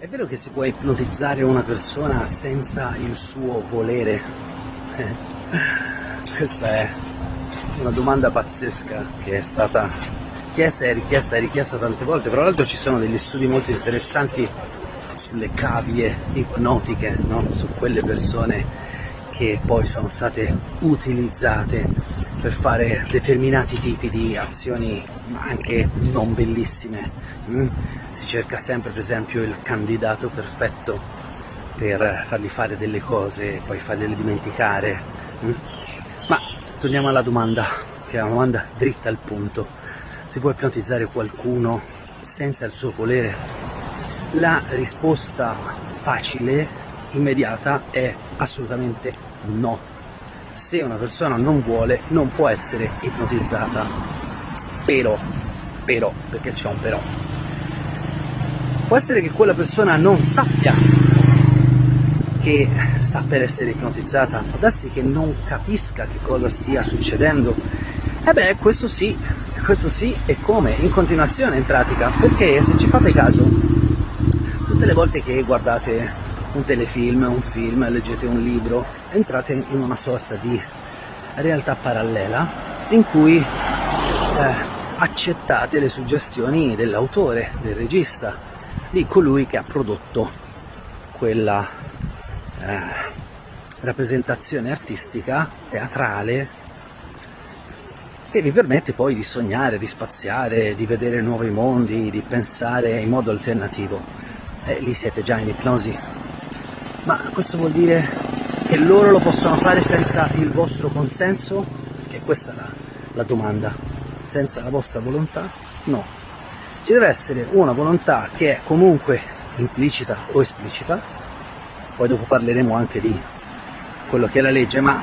È vero che si può ipnotizzare una persona senza il suo volere? Questa è una domanda pazzesca che è stata chiesta e richiesta tante volte. Tra l'altro ci sono degli studi molto interessanti sulle cavie ipnotiche, no? Su quelle persone che poi sono state utilizzate per fare determinati tipi di azioni anche non bellissime. Si cerca sempre, per esempio, il candidato perfetto per fargli fare delle cose e poi fargliele dimenticare. Ma torniamo alla domanda, che è una domanda dritta al punto. Si può ipnotizzare qualcuno senza il suo volere? La risposta facile, immediata, è assolutamente no. Se una persona non vuole, non può essere ipnotizzata. Però, perché c'è un però. Può essere che quella persona non sappia che sta per essere ipnotizzata, può darsi che non capisca che cosa stia succedendo. Questo sì, e come? In continuazione, in pratica, perché se ci fate caso, tutte le volte che guardate un telefilm, un film, leggete un libro, entrate in una sorta di realtà parallela in cui accettate le suggestioni dell'autore, del regista, di colui che ha prodotto quella rappresentazione artistica, teatrale, che vi permette poi di sognare, di spaziare, di vedere nuovi mondi, di pensare in modo alternativo. Lì siete già in ipnosi. Ma questo vuol dire che loro lo possono fare senza il vostro consenso? E questa è la domanda. Senza la vostra volontà? No. Ci deve essere una volontà che è comunque implicita o esplicita, poi dopo parleremo anche di quello che è la legge, ma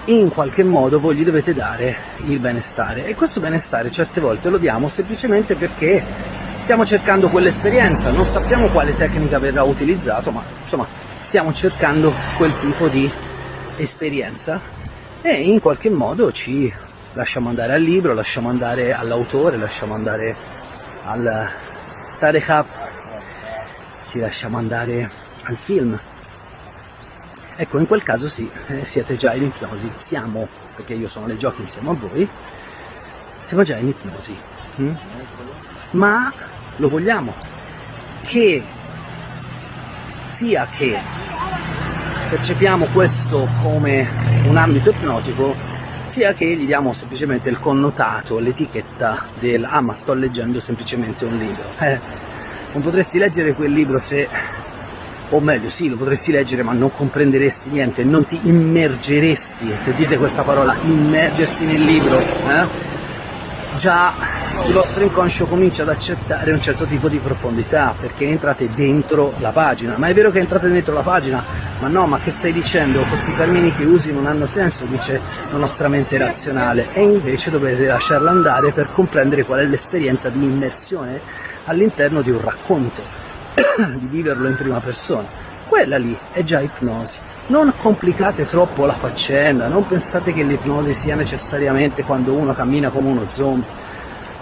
in qualche modo voi gli dovete dare il benestare, e questo benestare certe volte lo diamo semplicemente perché stiamo cercando quell'esperienza, non sappiamo quale tecnica verrà utilizzato, ma insomma stiamo cercando quel tipo di esperienza e in qualche modo ci lasciamo andare al libro, lasciamo andare all'autore, lasciamo andare al Sadehab, ci lasciamo andare al film. Ecco, in quel caso sì, siete già in ipnosi, perché io sono nei giochi insieme a voi, siamo già in ipnosi. Ma lo vogliamo? Che sia che percepiamo questo come un ambito ipnotico, sia che gli diamo semplicemente il connotato, l'etichetta del ma sto leggendo semplicemente un libro. Non potresti leggere quel libro se, o meglio sì, lo potresti leggere ma non comprenderesti niente, non ti immergeresti, sentite questa parola, immergersi nel libro, già il vostro inconscio comincia ad accettare un certo tipo di profondità, perché entrate dentro la pagina. Ma è vero che entrate dentro la pagina? Ma no, ma che stai dicendo? Questi termini che usi non hanno senso, dice la nostra mente razionale, e invece dovete lasciarla andare per comprendere qual è l'esperienza di immersione all'interno di un racconto, di viverlo in prima persona. Quella lì è già ipnosi. Non complicate troppo la faccenda, non pensate che l'ipnosi sia necessariamente quando uno cammina come uno zombie.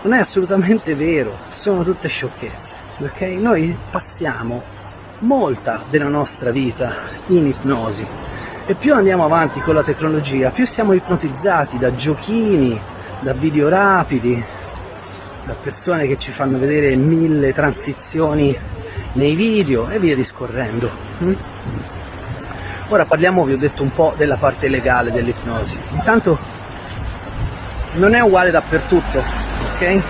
Non è assolutamente vero, sono tutte sciocchezze, ok? Noi passiamo molta della nostra vita in ipnosi e più andiamo avanti con la tecnologia, più siamo ipnotizzati da giochini, da video rapidi, da persone che ci fanno vedere 1000 transizioni nei video e via discorrendo. Ora parliamo, vi ho detto, un po' della parte legale dell'ipnosi. Intanto non è uguale dappertutto, ok?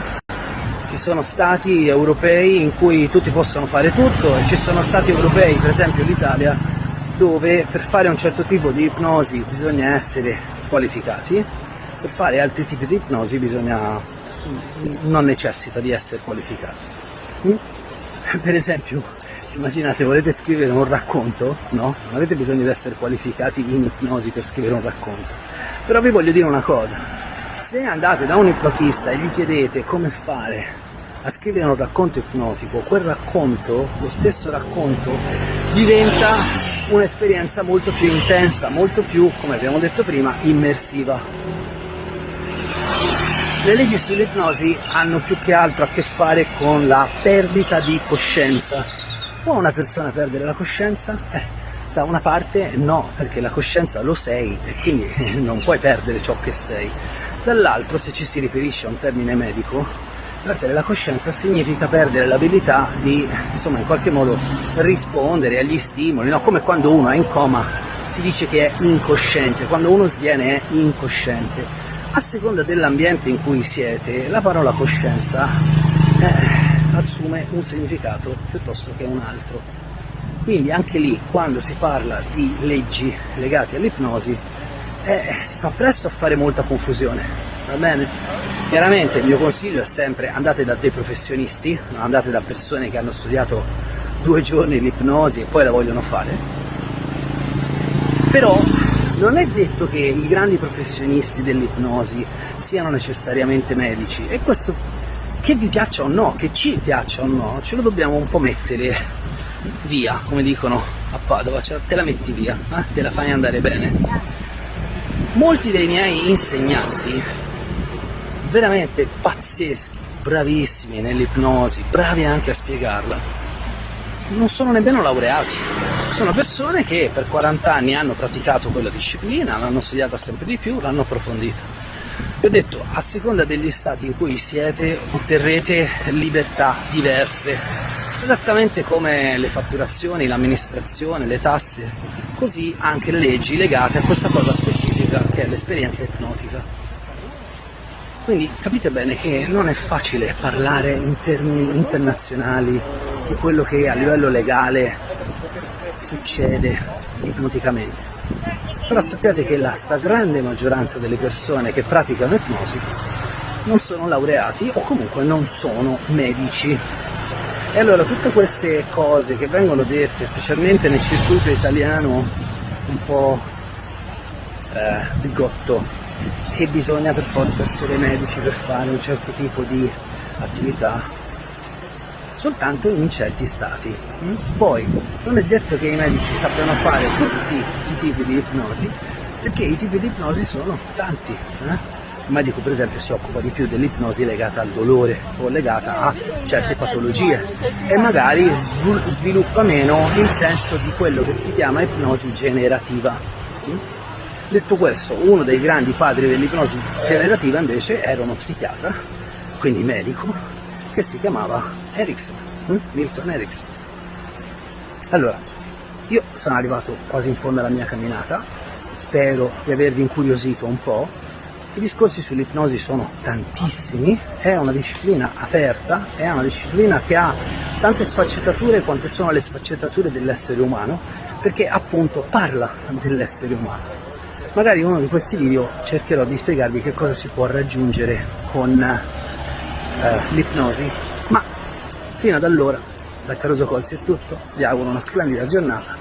Ci sono stati europei in cui tutti possono fare tutto e ci sono stati europei, per esempio l'Italia, dove per fare un certo tipo di ipnosi bisogna essere qualificati, per fare altri tipi di ipnosi non necessita di essere qualificati. Per esempio, immaginate, volete scrivere un racconto, no? Non avete bisogno di essere qualificati in ipnosi per scrivere un racconto. Però vi voglio dire una cosa, se andate da un ipnotista e gli chiedete come fare a scrivere un racconto ipnotico, quel racconto, lo stesso racconto, diventa un'esperienza molto più intensa, molto più, come abbiamo detto prima, immersiva. Le leggi sull'ipnosi hanno più che altro a che fare con la perdita di coscienza. Può una persona perdere la coscienza? Da una parte no, perché la coscienza lo sei e quindi non puoi perdere ciò che sei. Dall'altro, se ci si riferisce a un termine medico, perdere la coscienza significa perdere l'abilità di, insomma, in qualche modo rispondere agli stimoli, no? Come quando uno è in coma si dice che è incosciente, quando uno sviene è incosciente. A seconda dell'ambiente in cui siete, la parola coscienza assume un significato piuttosto che un altro. Quindi anche lì, quando si parla di leggi legate all'ipnosi, si fa presto a fare molta confusione, va bene? Chiaramente il mio consiglio è sempre: andate da dei professionisti, non andate da persone che hanno studiato 2 giorni l'ipnosi e poi la vogliono fare. Però non è detto che i grandi professionisti dell'ipnosi siano necessariamente medici, e questo, che vi piaccia o no, che ci piaccia o no, ce lo dobbiamo un po' mettere via, come dicono a Padova, cioè te la metti via, te la fai andare bene. Molti dei miei insegnanti, veramente pazzeschi, bravissimi nell'ipnosi, bravi anche a spiegarla, non sono nemmeno laureati. Sono persone che per 40 anni hanno praticato quella disciplina, l'hanno studiata sempre di più, l'hanno approfondita. Vi ho detto, a seconda degli stati in cui siete otterrete libertà diverse, esattamente come le fatturazioni, l'amministrazione, le tasse, così anche le leggi legate a questa cosa specifica che è l'esperienza ipnotica. Quindi capite bene che non è facile parlare in termini internazionali di quello che a livello legale succede ipnoticamente, però sappiate che la stragrande maggioranza delle persone che praticano ipnosi non sono laureati o comunque non sono medici. E allora tutte queste cose che vengono dette, specialmente nel circuito italiano un po' bigotto, che bisogna per forza essere medici per fare un certo tipo di attività, soltanto in certi stati. Poi non è detto che i medici sappiano fare tutti i tipi di ipnosi, perché i tipi di ipnosi sono tanti. Il medico per esempio si occupa di più dell'ipnosi legata al dolore o legata a certe patologie e magari sviluppa meno il senso di quello che si chiama ipnosi generativa. Detto questo, uno dei grandi padri dell'ipnosi generativa invece era uno psichiatra, quindi medico, che si chiamava Erickson, Milton Erickson. Allora, io sono arrivato quasi in fondo alla mia camminata, spero di avervi incuriosito un po'. I discorsi sull'ipnosi sono tantissimi, è una disciplina aperta, è una disciplina che ha tante sfaccettature quante sono le sfaccettature dell'essere umano, perché appunto parla dell'essere umano. Magari in uno di questi video cercherò di spiegarvi che cosa si può raggiungere con l'ipnosi, ma fino ad allora da Caruso Colzi è tutto, vi auguro una splendida giornata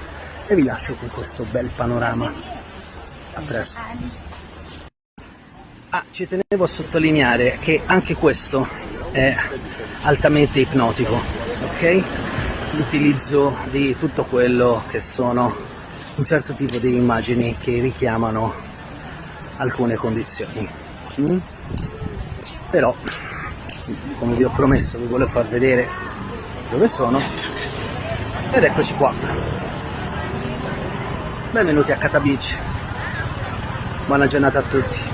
e vi lascio con questo bel panorama. A presto. Ci tenevo a sottolineare che anche questo è altamente ipnotico, ok? L'utilizzo di tutto quello che sono un certo tipo di immagini che richiamano alcune condizioni. Però, come vi ho promesso, vi volevo far vedere dove sono ed eccoci qua. Benvenuti a Cata Beach, buona giornata a tutti.